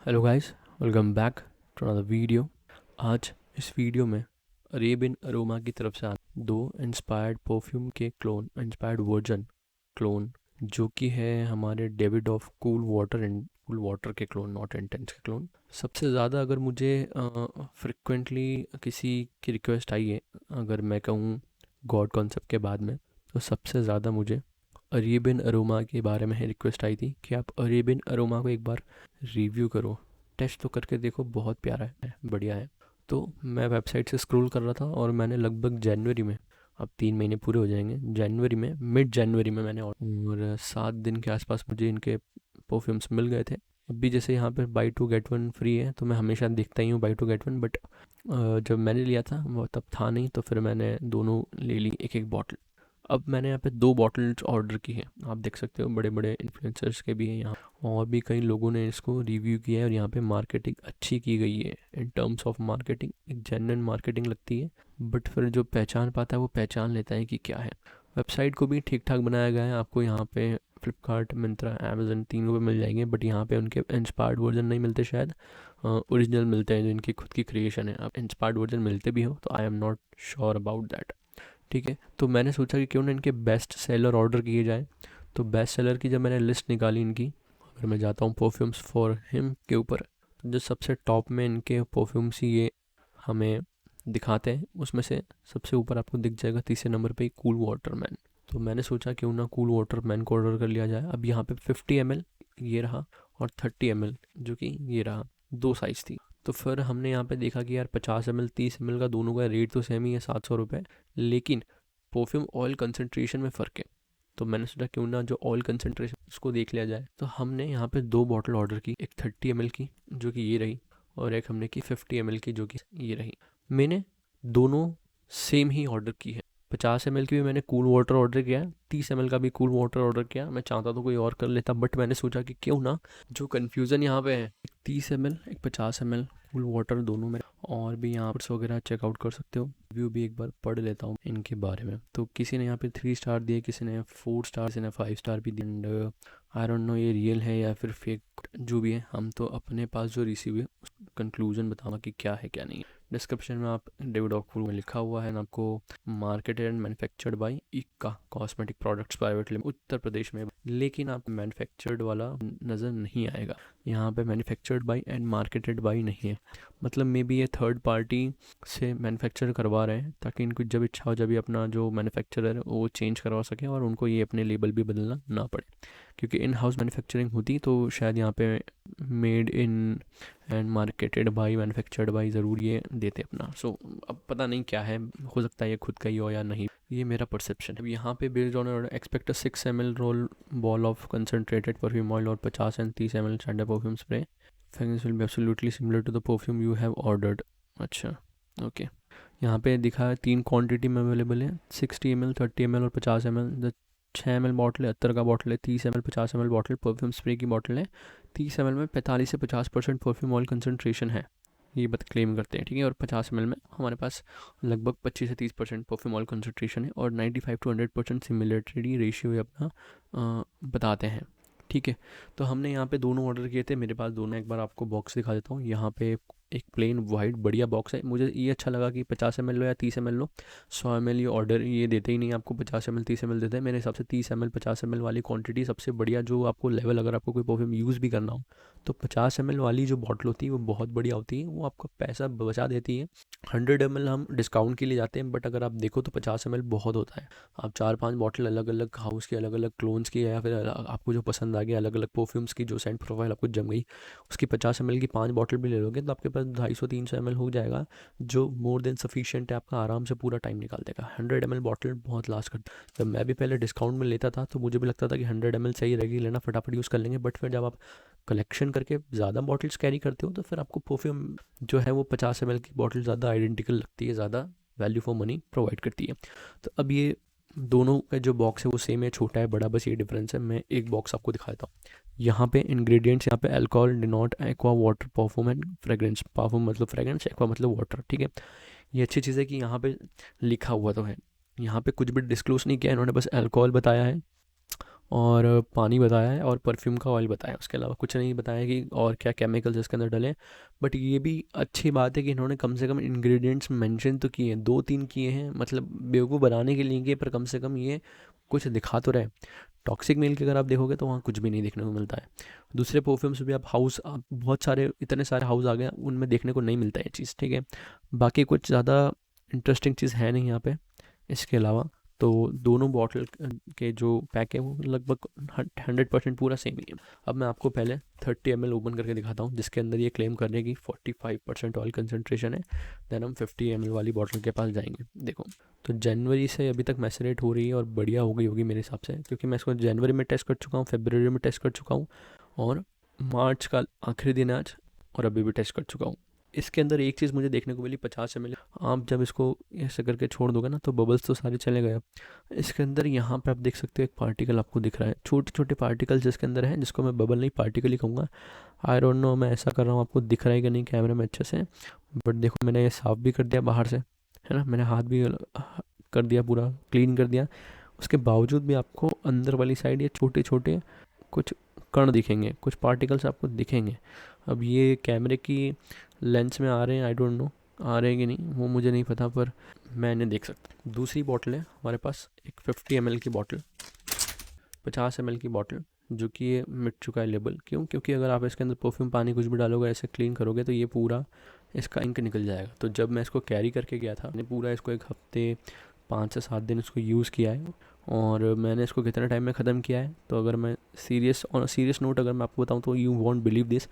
Hello guys, welcome back to another video. आज इस video में अरेबियन अरोमा की तरफ से दो इंस्पायर्ड परफ्यूम के इंस्पायर्ड वर्जन क्लोन, जो कि है हमारे डेविड ऑफ कूल वाटर के क्लोन, नॉट इंटेंस के क्लोन। सबसे ज़्यादा अगर मुझे फ्रिक्वेंटली किसी की रिक्वेस्ट आई है, अगर मैं कहूँ गॉड कॉन्सेप्ट के बाद में, तो सबसे ज़्यादा मुझे अरेबियन अरोमा के बारे में रिक्वेस्ट आई थी कि आप अरेबियन अरोमा को एक बार रिव्यू करो, टेस्ट तो करके देखो, बहुत प्यारा है, बढ़िया है। तो मैं वेबसाइट से स्क्रॉल कर रहा था और मैंने लगभग जनवरी में, अब 3 महीने पूरे हो जाएंगे, जनवरी में, मिड जनवरी में मैंने और 7 दिन के आसपास मुझे इनके परफ्यूम्स मिल गए थे। अभी जैसे यहाँ पर buy two get one free है, तो मैं हमेशा देखता ही हूँ buy two get one, but जब मैंने लिया था वो तब था नहीं, तो फिर मैंने दोनों ले ली, एक एक बॉटल। अब मैंने यहाँ पे 2 बॉटल्स ऑर्डर की है, आप देख सकते हो, बड़े बड़े इन्फ्लुएंसर्स के भी हैं यहाँ, और भी कई लोगों ने इसको रिव्यू किया है, और यहाँ पे मार्केटिंग अच्छी की गई है। इन टर्म्स ऑफ मार्केटिंग एक जेन्युइन मार्केटिंग लगती है, बट फिर जो पहचान पाता है वो पहचान लेता है कि क्या है। वेबसाइट को भी ठीक ठाक बनाया गया है, आपको यहाँ पे फ्लिपकार्ट, मिंत्रा, अमेजन तीनों पे मिल जाएंगे, बट यहाँ पे उनके इंस्पायर्ड वर्जन नहीं मिलते शायद, ओरिजिनल मिलते हैं जो इनकी खुद की क्रिएशन है। अब इंस्पायर्ड वर्जन मिलते भी हो तो I am not sure about that. ठीक है, तो मैंने सोचा कि क्यों ना इनके बेस्ट सेलर ऑर्डर किए जाए। तो बेस्ट सेलर की जब मैंने लिस्ट निकाली इनकी, अगर मैं जाता हूँ परफ्यूम्स फॉर हिम के ऊपर, तो जो सबसे टॉप में इनके परफ्यूम्स ये हमें दिखाते हैं, उसमें से सबसे ऊपर आपको दिख जाएगा तीसरे नंबर पे कूल वाटर मैन। तो मैंने सोचा क्यों ना कूल वाटर मैन को ऑर्डर कर लिया जाए। अब यहाँ पे 50 ml ये रहा, और 30 ml जो कि ये रहा, दो साइज़ थी। तो फिर हमने यहाँ पे देखा कि यार 50 ml 30 ml का दोनों का रेट तो सेम ही है, 700 रुपये, लेकिन परफ्यूम ऑयल कंसनट्रेशन में फ़र्क है। तो मैंने सोचा क्यों ना जो ऑयल कंसनट्रेशन उसको देख लिया जाए। तो हमने यहाँ पे 2 बॉटल ऑर्डर की, एक 30 ml की जो कि ये रही, और एक हमने की 50 ml की जो कि ये रही। मैंने दोनों सेम ही ऑर्डर की है। 50 ml की भी मैंने कूल वाटर ऑर्डर किया है, 30 ml का भी कूल वाटर ऑर्डर किया। मैं चाहता तो कोई और कर लेता, बट मैंने सोचा कि क्यों ना, जो कन्फ्यूज़न यहाँ पे है, एक 30 ml एक 50 ml कूल वाटर दोनों में, और भी यहाँ पर वगैरह चेकआउट कर सकते हो। रिव्यू भी एक बार पढ़ लेता हूँ इनके बारे में। तो किसी ने यहाँ पे 3 स्टार दिए, किसी ने 4 स्टार, किसी ने 5 स्टार भी दिए। एंड आई डोंट नो ये रियल है या फिर फेक, जो भी है, हम तो अपने पास जो रिसीव है कंक्लूजन बताऊंगा कि क्या है क्या नहीं है। डिस्क्रिप्शन में आप डेविड ऑकफुल में लिखा हुआ है, आपको मार्केटेड एंड मैन्युफैक्चर्ड बाय इक्का cosmetic products private limited, Uttar Pradesh में, लेकिन आप मैन्युफैक्चर्ड वाला नज़र नहीं आएगा यहाँ पे। Manufactured by and marketed bye नहीं है, मतलब मे बी ये थर्ड पार्टी से मैन्युफैक्चर करवा रहे हैं, ताकि इनको जब इच्छा हो जब भी अपना जो मैन्युफैक्चरर है वो चेंज करवा सकें, और उनको ये अपने लेबल भी बदलना ना पड़े। क्योंकि इन हाउस मैन्युफैक्चरिंग होती तो शायद यहाँ पे made in and marketed by, manufactured by ज़रूर ये देते अपना। सो अब पता नहीं क्या है, हो सकता है ये खुद का ही हो या नहीं, ये मेरा परसेप्शन है। अब यहाँ पे based on expect 6 ml roll ball of concentrated perfume oil और 50 and 30 ml standard perfume spray. Fragrance will be absolutely similar to the perfume you have ordered. अच्छा, ओके। यहाँ पे दिखा है 3 क्वांटिटी में अवेलेबल है, 60 ml 30 ml और 50 ml। 6 ml bottle है, 70 का बॉटल है, 30 ml 50 ml bottle perfume spray की बॉटल है। 30 ml में 45 से 50% परफ्यूम ऑयल कंसनट्रेशन है, ये बात क्लेम करते हैं, ठीक है। और 50 ml में हमारे पास लगभग 25 से 30% परफ्यूम ऑयल कंसनट्रेशन है, और 95 to 100% सिमिलरिटी रेशियो ये अपना बताते हैं, ठीक है। तो हमने यहाँ पे दोनों ऑर्डर किए थे, मेरे पास दोनों, एक बार आपको बॉक्स दिखा देता हूँ। यहाँ पे एक प्लेन वाइट बढ़िया बॉक्स है, मुझे ये अच्छा लगा कि 50 ml लो या 30 ml लो, 100 ml ये ऑर्डर ये देते ही नहीं आपको, 50 ml 30 ml देते हैं। मेरे हिसाब से 30 ml 50 ml वाली क्वांटिटी सबसे बढ़िया, जो आपको लेवल, अगर आपको कोई परफ्यूम यूज़ भी करना हो तो 50 ml वाली जो बॉटल होती है वो बहुत बढ़िया होती है, वो आपका पैसा बचा देती है। 100 ml हम डिस्काउंट के लिए जाते हैं, बट अगर आप देखो तो 50 ml बहुत होता है। आप 4-5 बॉटल अलग अलग हाउस की, अलग अलग क्लोन्स की, या फिर आपको जो पसंद आ गया अलग अलग परफ्यूम्स की, जो सेंट प्रोफाइल आपको जम गई, उसकी 50 ml की 5 बॉटल भी ले लोगे तो आपके पास 250-300 ml हो जाएगा, जो मोर देन सफिशिएंट है, आपका आराम से पूरा टाइम निकाल देगा। 100 ml बॉटल बहुत लास्ट करता है। जब मैं भी पहले डिस्काउंट में लेता था तो मुझे भी लगता था कि 100 ml सही रहेगी लेना, फटाफट यूज़ कर लेंगे, बट फिर जब आप कलेक्शन करके ज़्यादा बॉटल्स कैरी करते हो तो फिर आपको परफ्यूम जो है वो 50 ml की बॉटल ज़्यादा आइडेंटिकल लगती है, ज़्यादा वैल्यू फॉर मनी प्रोवाइड करती है। तो अब ये दोनों का जो बॉक्स है वो सेम है, छोटा है बड़ा, बस ये डिफरेंस है। मैं एक बॉक्स आपको दिखा देता हूँ। यहाँ पे इंग्रेडिएंट्स, यहाँ पे alcohol, denat, aqua, water, perfume and fragrance. Perfume मतलब फ्रेग्रेंस, एक्वा मतलब वाटर, ठीक है। ये अच्छी चीज़ है कि यहाँ पे लिखा हुआ तो है, यहाँ पे कुछ भी डिस्क्लोज नहीं किया इन्होंने, बस अल्कोहल बताया है, और पानी बताया है और परफ्यूम का ऑयल बताया है, उसके अलावा कुछ नहीं बताया कि और क्या केमिकल्स इसके अंदर डले हैं। बट ये भी अच्छी बात है कि इन्होंने कम से कम इंग्रेडिएंट्स मेंशन तो किए हैं, 2-3 किए हैं, मतलब बेवकूफ़ बनाने के लिए किए, पर कम से कम ये कुछ दिखा तो रहे। टॉक्सिक मेल की अगर आप देखोगे तो वहाँ कुछ भी नहीं देखने को मिलता है। दूसरे परफ्यूम्स भी आप बहुत सारे, इतने सारे हाउस आ गए हैं, उनमें देखने को नहीं मिलता है ये चीज़, ठीक है। बाकी कुछ ज़्यादा इंटरेस्टिंग चीज़ है नहीं यहाँ पे इसके अलावा। तो दोनों बॉटल के जो पैक है वो लगभग 100% पूरा सेम ही है। अब मैं आपको पहले 30 ml ओपन करके दिखाता हूँ, जिसके अंदर ये क्लेम करने की 45% ऑयल कंसनट्रेशन है। देन हम 50 ml वाली बॉटल के पास जाएंगे। देखो, तो जनवरी से अभी तक मैसरेट हो रही है और बढ़िया हो गई होगी मेरे हिसाब से, क्योंकि मैं इसको जनवरी में टेस्ट कर चुका हूँ, फरवरी में टेस्ट कर चुका हूँ, और मार्च का आखिरी दिन है आज, और अभी भी टेस्ट कर चुका हूँ। इसके अंदर एक चीज़ मुझे देखने को मिली, 50 ml आप जब इसको ऐसे करके छोड़ दोगे ना तो बबल्स तो सारे चले गए। इसके अंदर यहाँ पे आप देख सकते हो एक पार्टिकल आपको दिख रहा है, छोटे छोटे पार्टिकल्स जिसके अंदर है, जिसको मैं बबल नहीं पार्टिकल ही कहूँगा। आई डोंट नो मैं ऐसा कर रहा हूँ आपको दिख रहा है कि नहीं कैमरे में अच्छे से, बट देखो मैंने ये साफ़ भी कर दिया बाहर से, है ना, मैंने हाथ भी कर दिया, पूरा क्लीन कर दिया। उसके बावजूद भी आपको अंदर वाली साइड ये छोटे छोटे कुछ कण दिखेंगे, कुछ पार्टिकल्स आपको दिखेंगे। अब ये कैमरे की लेंस में आ रहे हैं, आई डोंट नो आ रहे हैं कि नहीं, वो मुझे नहीं पता, पर मैं इन्हें देख सकता। दूसरी बॉटल है हमारे पास, एक 50 ml की बॉटल, 50 ml की बॉटल, जो कि ये मिट चुका है लेबल। क्यों? क्योंकि अगर आप इसके अंदर परफ्यूम पानी कुछ भी डालोगे, ऐसे क्लीन करोगे, तो ये पूरा इसका इंक निकल जाएगा। तो जब मैं इसको कैरी करके गया था, मैंने पूरा इसको 1 हफ्ते 5 से 7 दिन इसको यूज़ किया है, और मैंने इसको कितने टाइम में ख़त्म किया है, तो अगर मैं सीरियस नोट अगर मैं आपको बताऊँ तो यू वॉन्ट बिलीव दिस,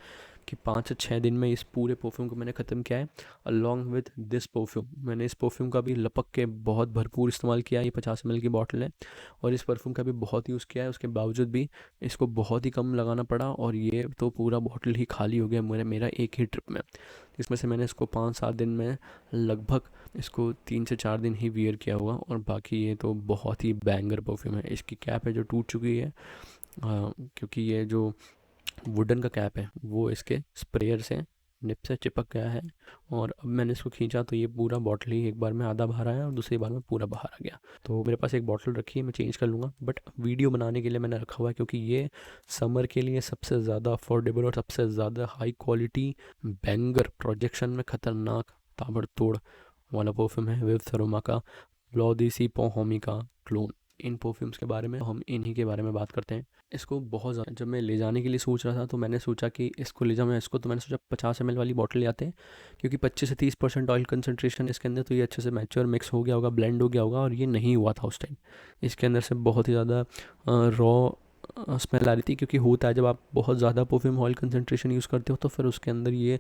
कि 5 से 6 दिन में इस पूरे परफ्यूम को मैंने ख़त्म किया है। अलॉन्ग विद दिस परफ्यूम, मैंने इस परफ्यूम का भी लपक के बहुत भरपूर इस्तेमाल किया है। ये 50 ml की बॉटल है, और इस परफ्यूम का भी बहुत यूज़ किया है, उसके बावजूद भी इसको बहुत ही कम लगाना पड़ा, और ये तो पूरा बॉटल ही खाली हो गया मेरा एक ही ट्रिप में। इसमें से मैंने इसको 5-7 दिन में लगभग इसको 3 से 4 दिन ही वियर किया होगा, और बाकी ये तो बहुत ही बैंगर परफ्यूम है। इसकी कैप है जो टूट चुकी है, क्योंकि ये जो वुडन का कैप है वो इसके स्प्रेयर से निप से चिपक गया है, और अब मैंने इसको खींचा तो ये पूरा बॉटल ही एक बार में आधा बाहर आया और दूसरी बार में पूरा बाहर आ गया। तो मेरे पास एक बॉटल रखी है, मैं चेंज कर लूँगा, बट वीडियो बनाने के लिए मैंने रखा हुआ है, क्योंकि ये समर के लिए सबसे ज़्यादा अफोर्डेबल और सबसे ज़्यादा हाई क्वालिटी बैंगर, प्रोजेक्शन में ख़तरनाक ताबड़तोड़ वाला परफ्यूम है विव थरोमा का ब्लॉ पो होमी का क्लोन। इन परफ्यूम्स के बारे में हम इन्हीं के बारे में बात करते हैं। इसको बहुत ज़्यादा जब मैं ले जाने के लिए सोच रहा था, तो मैंने सोचा कि इसको ले जाऊँ मैं इसको, तो मैंने सोचा 50 ml वाली बॉटल ले आते हैं, क्योंकि 25 से 30% ऑयल कंसनट्रेशन इसके अंदर, तो ये अच्छे से मैच्योर मिक्स हो गया होगा, ब्लेंड हो गया होगा, और ये नहीं हुआ था उस टाइम। इसके अंदर से बहुत ही ज़्यादा रॉ स्मेल आ रही थी, क्योंकि होता है जब आप बहुत ज़्यादा परफ्यूम ऑयल कंसनट्रेशन यूज़ करते हो तो फिर उसके अंदर ये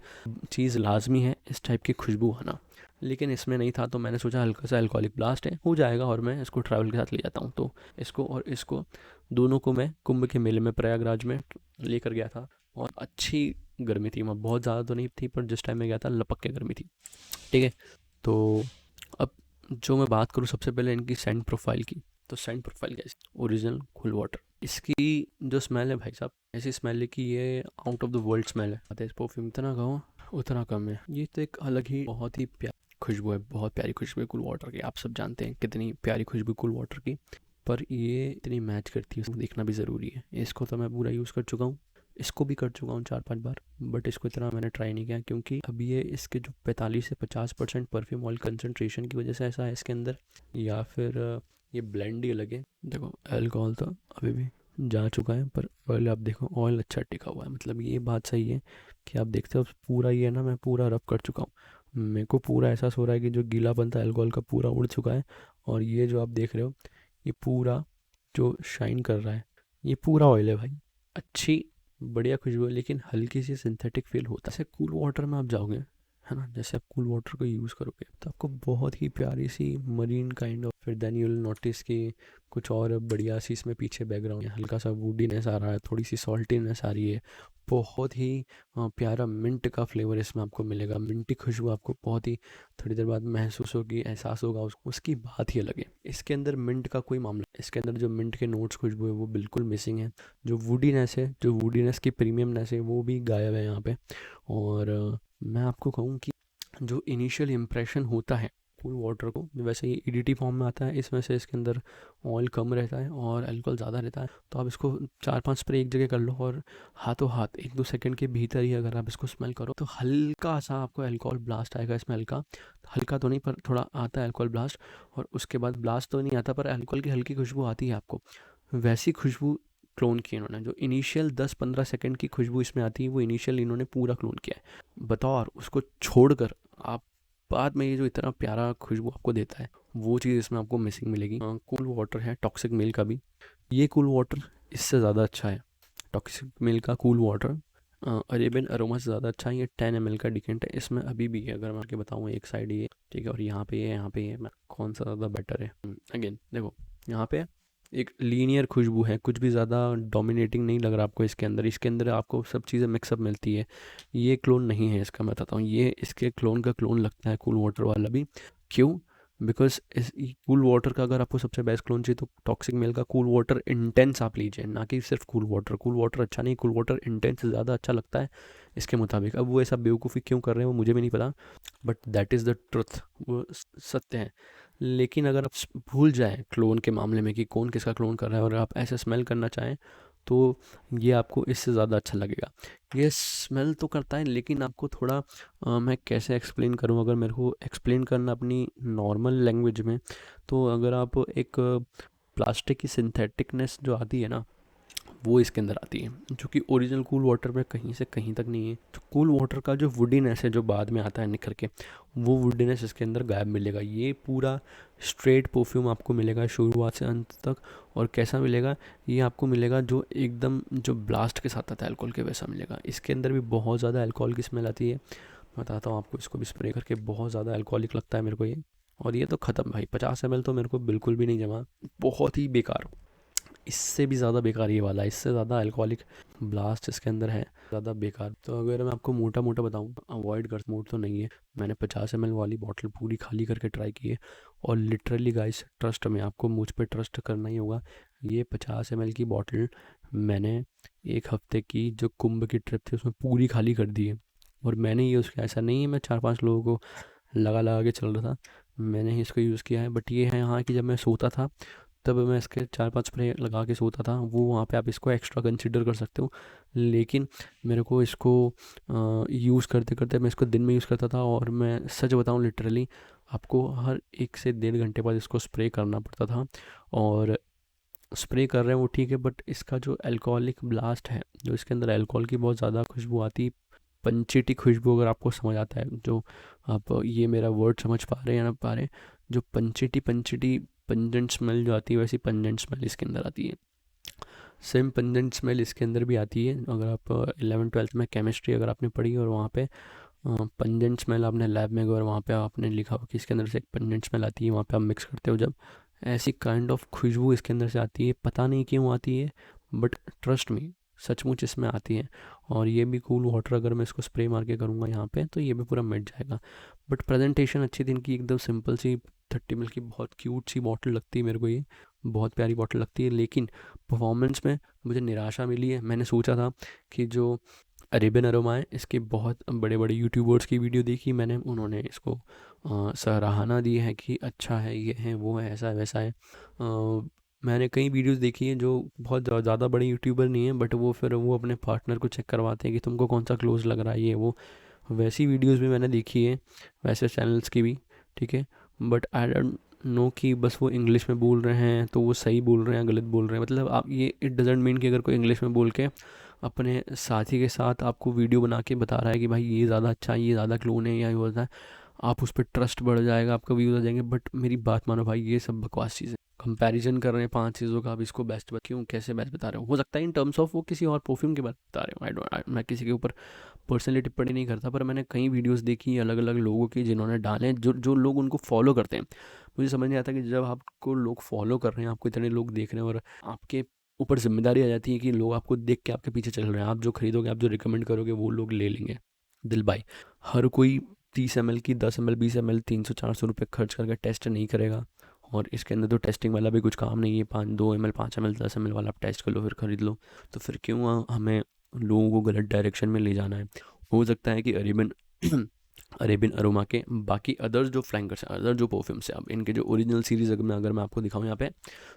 चीज़ लाजमी है, इस टाइप की खुशबू आना। लेकिन इसमें नहीं था, तो मैंने सोचा हल्का सा अल्कोहलिक ब्लास्ट है, हो जाएगा, और मैं इसको ट्रैवल के साथ ले जाता हूँ। तो इसको और इसको दोनों को मैं कुंभ के मेले में प्रयागराज में लेकर गया था, और अच्छी गर्मी थी वहाँ, बहुत ज़्यादा तो नहीं थी, पर जिस टाइम में गया था लपक के गर्मी थी, ठीक है। तो अब जो मैं बात करूँ सबसे पहले इनकी सेंट प्रोफाइल की, तो सेंट प्रोफाइल कैसी, ओरिजिनल कूल वाटर। इसकी जो स्मेल है भाई साहब, ऐसी स्मेल है कि ये out of the world smell है। इस परफ्यूम इतना कहो उतना कम है, ये तो एक अलग ही बहुत ही प्यारी खुशबू है, बहुत प्यारी खुशबू है कूल वाटर की। आप सब जानते हैं कितनी प्यारी खुशबू कूल वाटर की, पर ये इतनी मैच करती है, उसको देखना भी ज़रूरी है। इसको तो मैं पूरा यूज़ कर चुका हूँ, इसको भी कर चुका हूँ 4-5 बार, बट इसको इतना मैंने ट्राई नहीं किया, क्योंकि अब ये इसके जो 45 से 50% परफ्यूम ऑयल कंसनट्रेशन की वजह से ऐसा है इसके अंदर, या फिर ये ब्लेंड ही लगे। देखो अल्कोहल तो अभी भी जा चुका है, पर ऑयल आप देखो, ऑयल अच्छा टिका हुआ है, मतलब ये बात सही है कि आप देखते हो पूरा ये ना, मैं पूरा रब कर चुका हूँ, मेरे को पूरा एहसास हो रहा है कि जो गीलापन था अल्कोहल का पूरा उड़ चुका है, और ये जो आप देख रहे हो ये पूरा जो शाइन कर रहा है, ये पूरा ऑयल है भाई। अच्छी बढ़िया खुशबू है, लेकिन हल्की सी सिंथेटिक फील होता है। जैसे कूल वाटर में आप जाओगे, है ना, जैसे आप कूल वाटर को यूज़ करोगे तो आपको बहुत ही प्यारी सी मरीन काइंड ऑफ, फिर देन यू विल नोटिस कि कुछ और बढ़िया सी इसमें पीछे बैकग्राउंड है, हल्का सा वुडीनेस आ रहा है, थोड़ी सी सॉल्टीनेस आ रही है, बहुत ही प्यारा मिंट का फ्लेवर इसमें आपको मिलेगा, मिंटी खुशबू आपको बहुत ही थोड़ी देर बाद महसूस होगी, एहसास होगा, उसकी बात ही अलग है। इसके अंदर मिंट का कोई मामला, इसके अंदर जो मिंट के नोट्स खुशबू है वो बिल्कुल मिसिंग है, जो वुडीनेस है, जो वुडीनेस की प्रीमियमनेस है वो भी गायब है यहाँ पे। और मैं आपको कहूँ कि जो इनिशियल इम्प्रेशन होता है कूल वाटर को। वैसे ये ईडीटी फॉर्म में आता है, इसमें से इसके अंदर ऑयल कम रहता है और अल्कोहल ज़्यादा रहता है। तो आप इसको 4-5 स्प्रे एक जगह कर लो और हाथों हाथ 1-2 सेकंड के भीतर ही अगर आप इसको स्मेल करो तो हल्का सा आपको अल्कोहल ब्लास्ट आएगा इसमें। हल्का तो नहीं पर थोड़ा आता है अल्कोहल ब्लास्ट। और उसके बाद ब्लास्ट तो नहीं आता पर अल्कोहल की हल्की खुशबू आती है आपको। वैसी खुशबू क्लोन की इन्होंने, जो इनिशियल 10-15 सेकंड की खुशबू इसमें आती है वो इनिशियल इन्होंने पूरा क्लोन किया है। बतौर उसको छोड़कर आप बाद में ये जो इतना प्यारा खुशबू आपको देता है वो चीज़ इसमें आपको मिसिंग मिलेगी। कूल वाटर है टॉक्सिक मिल का भी, ये कूल वाटर इससे ज़्यादा अच्छा है। टॉक्सिक मिल का कूल वाटर अरेबियन अरोमा से ज़्यादा अच्छा है। ये 10 ml का डिकेंट है, इसमें अभी भी है अगर मैं आपके बताऊँ, एक साइड ये ठीक है और यहाँ पे ये यहाँ पे ये, मैं कौन सा ज़्यादा बेटर है। अगेन देखो यहाँ पे एक लीनियर खुशबू है, कुछ भी ज़्यादा डोमिनेटिंग नहीं लग रहा आपको इसके अंदर। इसके अंदर आपको सब चीज़ें मिक्सअप मिलती है। ये क्लोन नहीं है इसका, मैं बताता हूँ, ये इसके क्लोन का क्लोन लगता है कूल वाटर वाला भी। क्यों? बिकॉज इस कूल वाटर का अगर आपको सबसे बेस्ट क्लोन चाहिए तो टॉक्सिक मेल का कूल वाटर इंटेंस आप लीजिए, ना कि सिर्फ कूल वाटर। कूल वाटर अच्छा नहीं, कूल वाटर इंटेंस ज़्यादा अच्छा लगता है इसके मुताबिक। अब वो ऐसा बेवकूफ़ी क्यों कर रहे हैं वो मुझे भी नहीं पता, but that is the truth, वो सत्य है। लेकिन अगर आप भूल जाएं क्लोन के मामले में कि कौन किसका क्लोन कर रहा है और आप ऐसे स्मेल करना चाहें तो ये आपको इससे ज़्यादा अच्छा लगेगा। ये स्मेल तो करता है लेकिन आपको थोड़ा मैं कैसे एक्सप्लेन करूं, अगर मेरे को एक्सप्लेन करना अपनी नॉर्मल लैंग्वेज में, तो अगर आप एक प्लास्टिक की सिंथेटिकनेस जो आती है ना वो इसके अंदर आती है, जो कि ओरिजिनल कूल वाटर में कहीं से कहीं तक नहीं है। तो कूल वाटर का जो वुडीनेस है जो बाद में आता है निखर के, वो वुडीनेस इसके अंदर गायब मिलेगा। ये पूरा स्ट्रेट परफ्यूम आपको मिलेगा शुरुआत से अंत तक। और कैसा मिलेगा? ये आपको मिलेगा जो एकदम जो ब्लास्ट के साथ आता है अल्कोहल के, वैसा मिलेगा। इसके अंदर भी बहुत ज़्यादा अल्कोहल की स्मेल आती है, बताता हूँ आपको। इसको भी स्प्रे करके बहुत ज़्यादा अल्कोहलिक लगता है मेरे को ये। और ये तो ख़त्म भाई, 50 ml तो मेरे को बिल्कुल भी नहीं जमा, बहुत ही बेकार। इससे भी ज़्यादा बेकार ये वाला, इससे ज़्यादा अल्कोहलिक ब्लास्ट इसके अंदर है, ज़्यादा बेकार। तो अगर मैं आपको मोटा मोटा बताऊँ, अवॉइड कर, मोड तो नहीं है। मैंने 50 ml वाली बॉटल पूरी खाली करके ट्राई की है और लिटरली गाइस ट्रस्ट में, आपको मुझ पे ट्रस्ट करना ही होगा। ये 50 ml की बॉटल मैंने 1 हफ्ते की जो कुंभ की ट्रिप थी उसमें पूरी खाली कर दी है। और मैंने ये उसका ऐसा नहीं है मैं 4-5 लोगों को लगा लगा के चल रहा था, मैंने ही इसको यूज़ किया है। बट ये है यहाँ कि जब मैं सोता था तब मैं इसके 4-5 स्प्रे लगा के सोता था, वो वहाँ पे आप इसको एक्स्ट्रा कंसीडर कर सकते हो। लेकिन मेरे को इसको यूज़ करते करते मैं इसको दिन में यूज़ करता था और मैं सच बताऊँ लिटरली आपको हर 1 से 1.5 घंटे बाद इसको स्प्रे करना पड़ता था। और स्प्रे कर रहे हैं वो ठीक है, बट इसका जो अल्कोहलिक ब्लास्ट है, जो इसके अंदर अल्कोहल की बहुत ज़्यादा खुशबू आती, पंचेटी खुशबू, अगर आपको समझ आता है, जो आप ये मेरा वर्ड समझ पा रहे हैं या ना पा रहे, जो पंचेटी पंजेंट स्मेल जो आती है, वैसी पंजेंट स्मेल इसके अंदर आती है। सेम पंजेंट स्मेल इसके अंदर भी आती है। अगर आप 11th-12th में केमिस्ट्री अगर आपने पढ़ी और वहाँ पे पंजेंट स्मेल आपने लैब में गए और वहाँ पे आपने लिखा हो कि इसके अंदर से एक पंजेंट स्मेल आती है, वहाँ पे आप मिक्स करते हो जब, ऐसी काइंड ऑफ खुशबू इसके अंदर से आती है। पता नहीं क्यों आती है, बट ट्रस्ट मी सचमुच इसमें आती है। और ये भी कूल वाटर अगर मैं इसको स्प्रे मार के करूँगा यहाँ पे तो ये भी पूरा मिट जाएगा। बट प्रेजेंटेशन अच्छी थी इनकी, एकदम सिंपल सी 30 ml की बहुत क्यूट सी बॉटल लगती है मेरे को, ये बहुत प्यारी बॉटल लगती है। लेकिन परफॉर्मेंस में मुझे निराशा मिली है। मैंने सोचा था कि जो अरेबियन अरोमा है, इसके बहुत बड़े बड़े यूट्यूबर्स की वीडियो देखी मैंने, उन्होंने इसको सराहना दी है कि अच्छा है, ये है, वो है, ऐसा है वैसा है। मैंने कई वीडियोस देखी हैं जो बहुत ज़्यादा बड़े यूट्यूबर नहीं है, बट वो फिर वो अपने पार्टनर को चेक करवाते हैं कि तुमको कौन सा क्लोज लग रहा है, ये वो। वैसी वीडियोस भी मैंने देखी है, वैसे चैनल्स की भी, ठीक है। बट आई डोंट नो कि बस वो इंग्लिश में बोल रहे हैं तो वो सही बोल रहे हैं, गलत बोल रहे हैं। मतलब आप ये इट डजेंट मीन कि अगर कोई इंग्लिश में बोल के अपने साथी के साथ आपको वीडियो बना के बता रहा है कि भाई ये ज़्यादा अच्छा है, ये ज़्यादा क्लोन है या ये होता है, आप उस पर ट्रस्ट बढ़ जाएगा, आपका व्यूज़ आ जाएंगे। बट मेरी बात मानो भाई, ये सब बकवास चीज़ें। कंपैरिजन कर रहे हैं 5 चीज़ों का, आप इसको बेस्ट क्यों, कैसे बेस्ट बता रहे हो सकता है इन टर्म्स ऑफ वो किसी और परफ्यूम के बारे में बता रहे हो। आई डोंट, मैं किसी के ऊपर पर्सनली टिप्पणी नहीं करता, पर मैंने कई वीडियोस देखी अलग अलग लोगों की जिन्होंने डाले, जो लोग उनको फॉलो करते हैं। मुझे समझ नहीं आता कि जब आपको लोग फॉलो कर रहे हैं, आपको इतने लोग देख रहे हैं और आपके ऊपर जिम्मेदारी आ जाती है कि लोग आपको देख के आपके पीछे चल रहे हैं, आप जो खरीदोगे, आप जो रिकमेंड करोगे वो लोग ले लेंगे। दिल भाई, हर कोई 30 ml की, 10 ml 20 ml 300-400 रुपये खर्च करके टेस्ट नहीं करेगा। और इसके अंदर तो टेस्टिंग वाला भी कुछ काम नहीं है। 2 ml 5 ml 10 ml वाला आप टेस्ट कर लो फिर ख़रीद लो। तो फिर क्यों हमें लोगों को गलत डायरेक्शन में ले जाना है। हो सकता है कि अरेबियन अरेबियन अरोमा के बाकी अदर्स जो फ्लैंकर्स हैं, अदर जो परफ्यूम्स हैं, अब इनके जो ओरिजिनल सीरीज़ अगर मैं आपको दिखाऊं यहाँ पे,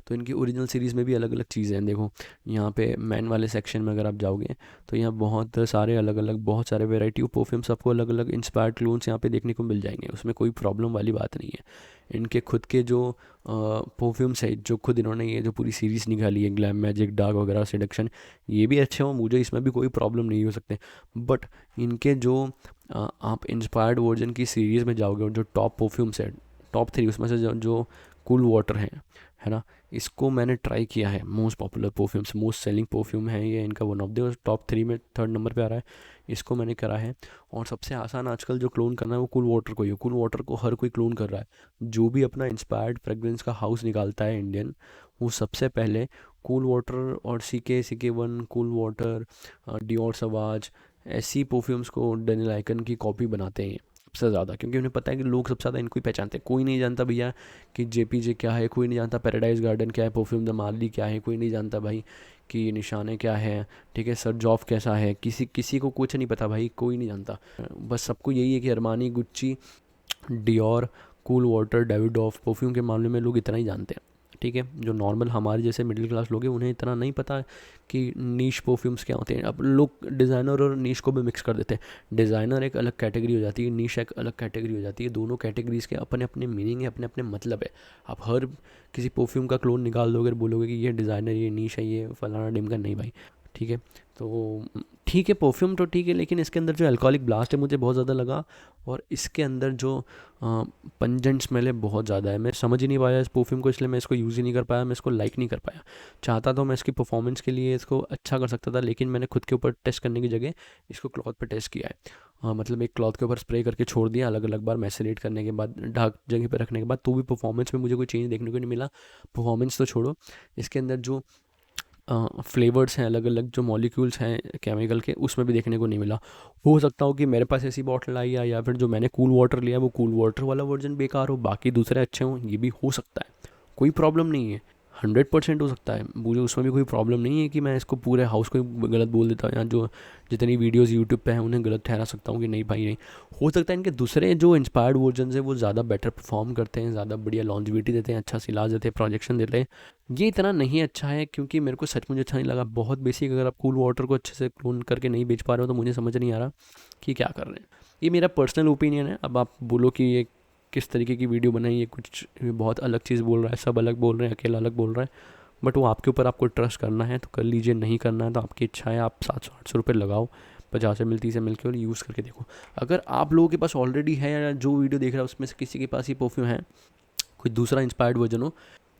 तो इनकी ओरिजिनल सीरीज़ में भी अलग अलग चीज़ें हैं। देखो यहाँ पे मैन वाले सेक्शन में अगर आप जाओगे तो यहाँ बहुत सारे अलग अलग, बहुत सारे वेराइटी ऑफ परफ्यूम्स आपको अलग अलग इंस्पायर्ड क्लोन्स यहाँ पे देखने को मिल जाएंगे। उसमें कोई प्रॉब्लम वाली बात नहीं है। इनके खुद के जो परफ्यूम्स है, जो खुद इन्होंने ये जो पूरी सीरीज़ निकाली है, ग्लैम मैजिक, डार्क वगैरह, सेडक्शन, ये भी अच्छे हों, मुझे इसमें भी कोई प्रॉब्लम नहीं हो सकते। बट इनके जो आप इंस्पायर्ड वर्जन की सीरीज़ में जाओगे और जो टॉप परफ्यूम्स है, टॉप 3 उसमें से जो कूल वाटर है ना, इसको मैंने ट्राई किया है। Most popular perfumes, most selling perfume है ये इनका, वन ऑफ द टॉप 3 में 3rd नंबर पे आ रहा है। इसको मैंने करा है। और सबसे आसान आजकल जो क्लोन करना है वो कूल वाटर को ही है। कूल वाटर को हर कोई क्लोन कर रहा है। जो भी अपना इंस्पायर्ड फ्रेगरेंस का हाउस निकालता है इंडियन, वो सबसे पहले कूल वाटर और CK1, कूल वाटर, डियोर सवाज, ऐसी परफ्यूम्स को डेनियल आइकन की कॉपी बनाते हैं सबसे ज़्यादा, क्योंकि उन्हें पता है कि लोग सबसे ज़्यादा इनको ही पहचानते हैं। कोई नहीं जानता भैया कि JPJ क्या है, कोई नहीं जानता पैराडाइज गार्डन क्या है, परफ्यूम द मार्ली क्या है, कोई नहीं जानता भाई कि निशाने क्या है, ठीक है, सर जॉफ कैसा है, किसी किसी को कुछ नहीं पता भाई, कोई नहीं जानता। बस सबको यही है कि Armani, Gucci, Dior, cool water, Davidoff, perfume के मामले में लोग इतना ही जानते हैं। ठीक है, जो नॉर्मल हमारे जैसे मिडिल क्लास लोग हैं उन्हें इतना नहीं पता कि नीश परफ्यूम्स क्या होते हैं। अब लोग डिज़ाइनर और नीश को भी मिक्स कर देते हैं। डिज़ाइनर एक अलग कैटेगरी हो जाती है, नीश एक अलग कैटेगरी हो जाती है। दोनों कैटेगरीज के अपने अपने मीनिंग है, अपने अपने मतलब है। आप हर किसी परफ्यूम का क्लोन निकाल दोगे और बोलोगे कि ये डिज़ाइनर, ये नीश है, ये फलाना डिमका, नहीं भाई। ठीक है, तो ठीक है, परफ्यूम तो ठीक है, लेकिन इसके अंदर जो अल्कोहलिक ब्लास्ट है मुझे बहुत ज़्यादा लगा। और इसके अंदर जो पंजेंट स्मेल है बहुत ज़्यादा है। मैं समझ ही नहीं पाया इस परफ्यूम को, इसलिए मैं इसको यूज़ ही नहीं कर पाया, मैं इसको लाइक नहीं कर पाया। चाहता तो मैं इसकी परफॉर्मेंस के लिए इसको अच्छा कर सकता था, लेकिन मैंने खुद के ऊपर टेस्ट करने की जगह इसको क्लॉथ पे टेस्ट किया है। मतलब एक क्लॉथ के ऊपर स्प्रे करके छोड़ दिया अलग अलग बार, मैसेलेट करने के बाद, ढक जगह पर रखने के बाद, तो भी परफॉर्मेंस में मुझे कोई चेंज देखने को नहीं मिला। परफॉर्मेंस तो छोड़ो, इसके अंदर जो फ्लेवर्स हैं, अलग अलग जो मॉलिक्यूल्स हैं केमिकल के, उसमें भी देखने को नहीं मिला। हो सकता हो कि मेरे पास ऐसी बॉटल आई है, या फिर जो मैंने कूल वाटर लिया वो कूल वाटर वाला वर्जन बेकार हो, बाकी दूसरे अच्छे हों, ये भी हो सकता है। कोई प्रॉब्लम नहीं है, 100% हो सकता है। मुझे उसमें भी कोई प्रॉब्लम नहीं है कि मैं इसको पूरे हाउस को ही गलत बोल देता हूँ, या जो जितनी वीडियोस यूट्यूब पे हैं उन्हें गलत ठहरा सकता हूँ कि नहीं भाई नहीं। हो सकता है इनके दूसरे जो इंस्पायर्ड वर्जन है वो ज़्यादा बेटर परफॉर्म करते हैं, ज़्यादा बढ़िया लॉन्जिविटी देते हैं, अच्छा सिलाज देते हैं, प्रोजेक्शन देते हैं। ये इतना नहीं अच्छा है, क्योंकि मेरे को सच मुझे अच्छा नहीं लगा। बहुत बेसिक, अगर आप कूल वाटर को अच्छे से क्लोन करके नहीं बेच पा रहे हो तो मुझे समझ नहीं आ रहा कि क्या कर रहे हैं। ये मेरा पर्सनल ओपिनियन है। अब आप बोलो कि ये किस तरीके की वीडियो बनाई है, कुछ बहुत अलग चीज़ बोल रहा है, सब अलग बोल रहे हैं, अकेला अलग बोल रहा है, बट वो आपके ऊपर, आपको ट्रस्ट करना है तो कर लीजिए, नहीं करना है तो आपकी इच्छा है। आप 700-800 रुपये लगाओ, 50 ml 30 ml के, और यूज़ करके देखो। अगर आप लोगों के पास ऑलरेडी है, या जो वीडियो देख रहा है उसमें से किसी के पास ये परफ्यूम है, कोई दूसरा इंस्पायर्ड वर्जन हो,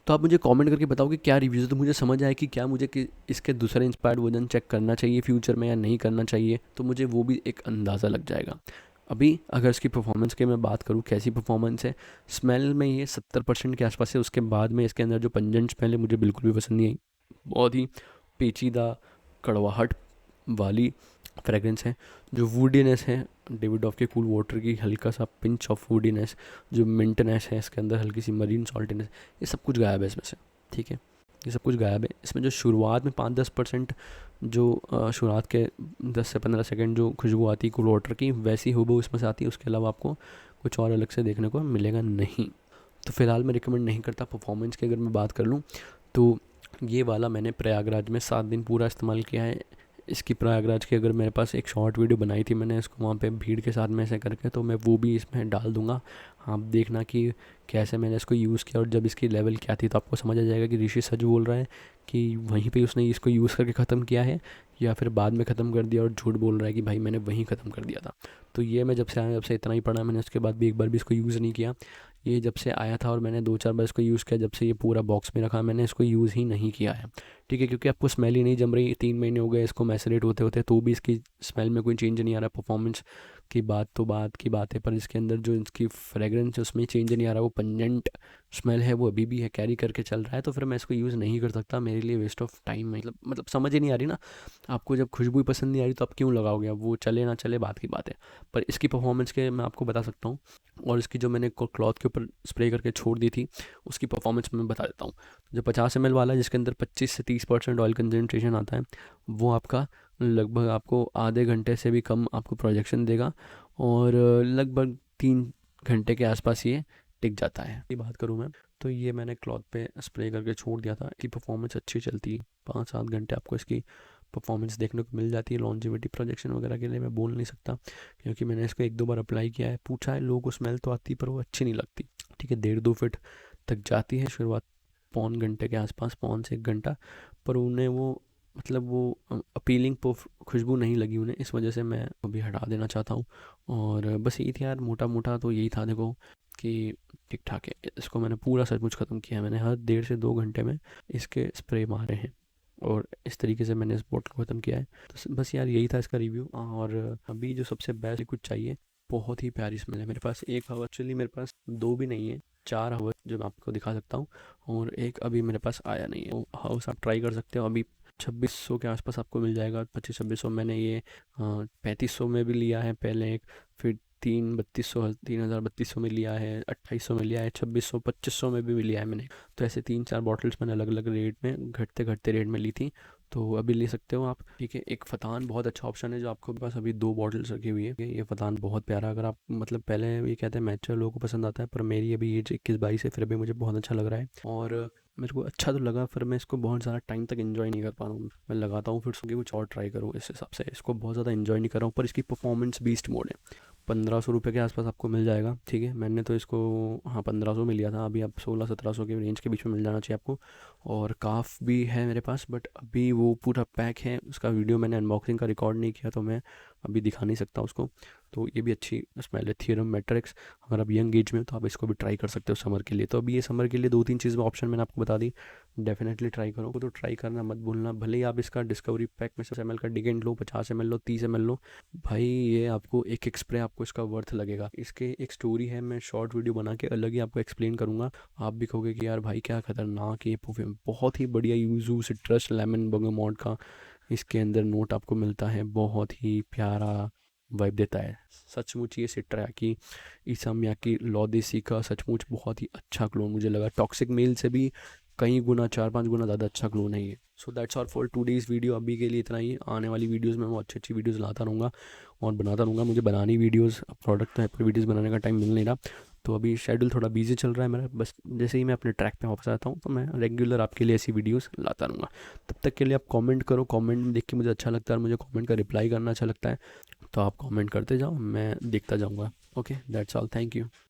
तो आप मुझे कमेंट करके बताओ कि क्या रिव्यूज़ है, तो मुझे समझ आए कि क्या मुझे कि इसके दूसरे इंस्पायर्ड वर्जन चेक करना चाहिए फ्यूचर में या नहीं करना चाहिए, तो मुझे वो भी एक अंदाज़ा लग जाएगा। अभी अगर इसकी परफॉर्मेंस की मैं बात करूँ, कैसी परफॉर्मेंस है, स्मेल में ये 70% के आसपास है। उसके बाद में इसके अंदर जो पंजेंट स्मेल है मुझे बिल्कुल भी पसंद नहीं आई। बहुत ही पेचीदा, कड़वाहट वाली फ्रेगरेंस है। जो वुडीनेस है डेविडॉफ के कूल वाटर की, हल्का सा पिंच ऑफ वुडीनेस, जो मिंटनेस है इसके अंदर, हल्की सी मरीन सॉल्टीनेस, ये सब कुछ गायब है इसमें से। ठीक है, ये सब कुछ गायब है इसमें। जो शुरुआत में 5-10% जो शुरुआत के 10 से 15 सेकंड जो खुशबू आती है कूल वाटर की, वैसी हूबहू इसमें से आती है। उसके अलावा आपको कुछ और अलग से देखने को मिलेगा नहीं। तो फ़िलहाल मैं रिकमेंड नहीं करता। परफॉर्मेंस की अगर मैं बात कर लूँ तो ये वाला मैंने प्रयागराज में 7 दिन पूरा इस्तेमाल किया है। इसकी प्रयागराज की अगर मेरे पास एक शॉर्ट वीडियो बनाई थी मैंने इसको वहाँ पे भीड़ के साथ में ऐसे करके, तो मैं वो भी इसमें डाल दूँगा। आप देखना कि कैसे मैंने इसको यूज़ किया और जब इसकी लेवल क्या थी, तो आपको समझ आ जाएगा कि ऋषि सच बोल रहा है कि वहीं पे उसने इसको यूज़ करके ख़त्म किया है, या फिर बाद में ख़त्म कर दिया और झूठ बोल रहा है कि भाई मैंने वहीं ख़त्म कर दिया था। तो ये मैं जब से आया, जब से इतना ही पढ़ा मैंने, उसके बाद भी एक बार भी इसको यूज़ नहीं किया। ये जब से आया था और मैंने 2-4 बार इसको यूज़ किया, जब से ये पूरा बॉक्स में रखा मैंने इसको यूज़ ही नहीं किया है। ठीक है, क्योंकि आपको स्मेल ही नहीं जम रही। 3 महीने हो गए इसको मैसरेट होते होते, तो भी इसकी स्मेल में कोई चेंज नहीं आ रहा। परफॉर्मेंस की बात तो बात की बात है, पर इसके अंदर जो इसकी फ्रेगरेंस है उसमें चेंज नहीं आ रहा। वो पंजेंट स्मेल है वो अभी भी है, कैरी करके चल रहा है। तो फिर मैं इसको यूज़ नहीं कर सकता, मेरे लिए वेस्ट ऑफ टाइम है। मतलब समझ ही नहीं आ रही ना। आपको जब खुशबू ही पसंद नहीं आ रही तो आप क्यों लगाओगे? अब वो चले ना चले बात की बात है, पर इसकी परफॉर्मेंस के मैं आपको बता सकता हूँ। और इसकी जो मैंने क्लॉथ के ऊपर स्प्रे करके छोड़ दी थी उसकी परफॉर्मेंस मैं बता देता हूँ। जो 50 ml वाला है जिसके अंदर 25 से 30% ऑयल कंसनट्रेशन आता है, वो आपका लगभग आपको आधे घंटे से भी कम आपको प्रोजेक्शन देगा। और लगभग 3 घंटे के आसपास ये टिक जाता है। ये बात करूँ मैं तो ये मैंने क्लॉथ पे स्प्रे करके छोड़ दिया था। इसकी परफॉर्मेंस अच्छी चलती है, 5-7 घंटे आपको इसकी परफॉर्मेंस देखने को मिल जाती है। लॉन्जिविटी प्रोजेक्शन वगैरह के लिए मैं बोल नहीं सकता, क्योंकि मैंने इसको 1-2 बार अप्लाई किया है, पूछा है लोगों को, स्मेल तो आती है पर वो अच्छी नहीं लगती। ठीक है, 1.5-2 फीट तक जाती है शुरुआत, पौन घंटे के आसपास, पौन से 1 घंटा। पर उन्हें वो मतलब वो अपीलिंग खुशबू नहीं लगी उन्हें, इस वजह से मैं अभी हटा देना चाहता हूँ। और बस यही था यार, मोटा मोटा तो यही था देखो कि ठीक ठाक है। इसको मैंने पूरा सचमुच ख़त्म किया है, मैंने हर 1.5 से 2 घंटे में इसके स्प्रे मारे हैं और इस तरीके से मैंने इस बोतल को ख़त्म किया है। तो बस यार यही था इसका रिव्यू। और अभी जो सबसे बेस्ट कुछ चाहिए, बहुत ही प्यारी स्मेल है मेरे पास। एक हवा, एक्चुअली मेरे पास दो भी नहीं है, 4 हवा जो मैं आपको दिखा सकता हूँ, और एक अभी मेरे पास आया नहीं है। वो हाउस आप ट्राई कर सकते हो, अभी 2600 के आसपास आपको मिल जाएगा। 2500-2600 मैंने ये 3500 में भी लिया है पहले एक, फिर 3200 में लिया है, 2800 में लिया है, 2600-2500 में भी लिया है मैंने। तो ऐसे 3-4 बॉटल्स मैंने अलग अलग रेट में, घटते घटते रेट में ली थी। तो अभी ले सकते हो आप। ठीक है, एक फतान बहुत अच्छा ऑप्शन है जो आपको पास अभी 2 बॉटल्स रखी हुई है। ये फतान बहुत प्यारा, अगर आप मतलब पहले ये कहते हैं मैचर लोगों को पसंद आता है, पर मेरी अभी एज 21-22 है, फिर भी मुझे बहुत अच्छा लग रहा है। और मेरे को अच्छा तो लगा, फिर मैं इसको बहुत ज़्यादा टाइम तक एंजॉय नहीं कर पा रहा हूँ। मैं लगाता हूँ फिर सुबह कुछ और ट्राई करूँ, इस हिसाब से इसको बहुत ज़्यादा एंजॉय नहीं कर रहा हूँ। पर इसकी परफॉर्मेंस बीस्ट मोड है, 1500 रुपये के आसपास आपको मिल जाएगा। ठीक है, मैंने तो इसको, हाँ, 1500 में लिया था, अभी आप 1600-1700 के रेंज के बीच में मिल जाना चाहिए आपको। और काफ भी है मेरे पास, बट अभी वो पूरा पैक है, उसका वीडियो मैंने अनबॉक्सिंग का रिकॉर्ड नहीं किया, तो मैं अभी दिखा नहीं सकता उसको। तो ये भी अच्छी स्मेल है, थियरम मैट्रिक्स। अगर आप यंग एज में हो तो आप इसको भी ट्राई कर सकते हो समर के लिए। तो अभी ये समर के लिए 2-3 चीज़ में ऑप्शन मैंने आपको बता दी, डेफिनेटली ट्राई करो। तो ट्राई करना मत भूलना, भले ही आप इसका डिस्कवरी पैक में 100 ml का डिगेंट लो, 50 ml लो, 30 ml लो, भाई ये आपको एक एक स्प्रे आपको इसका वर्थ लगेगा। इसके एक स्टोरी है, मैं शॉर्ट वीडियो बना के अलग ही आपको एक्सप्लेन करूँगा। आप भी कहोगे कि यार भाई क्या खतरनाक ये परफ्यूम, बहुत ही बढ़िया यूजू सिट्रस लेमन बर्गामोट का इसके अंदर नोट आपको मिलता है, बहुत ही प्यारा वाइब देता है। सचमुच ये सिट्रा की ईसामिया की लॉदेसी का सचमुच बहुत ही अच्छा क्लोन मुझे लगा, टॉक्सिक मेल से भी कई गुना, 4-5 गुना ज़्यादा अच्छा क्लोन है ये। So that's all for today's video, अभी के लिए इतना ही। आने वाली वीडियोज़ में मैं अच्छी अच्छी वीडियोज़ लाता रहूँगा और बनाता रहूँगा। मुझे बनानी वीडियोज़, प्रोडक्ट तो है पर वीडियोज़ बनाने का टाइम मिल नहीं रहा, तो अभी शेड्यूल थोड़ा बिजी चल रहा है मेरा। बस जैसे ही मैं अपने ट्रैक पे वापस आता हूँ तो मैं रेगुलर आपके लिए ऐसी वीडियोस लाता रहूँगा। तब तक के लिए आप कमेंट करो, कमेंट में देख के मुझे अच्छा लगता है और मुझे कमेंट का रिप्लाई करना अच्छा लगता है, तो आप कमेंट करते जाओ, मैं देखता जाऊँगा। Okay, that's all, thank you.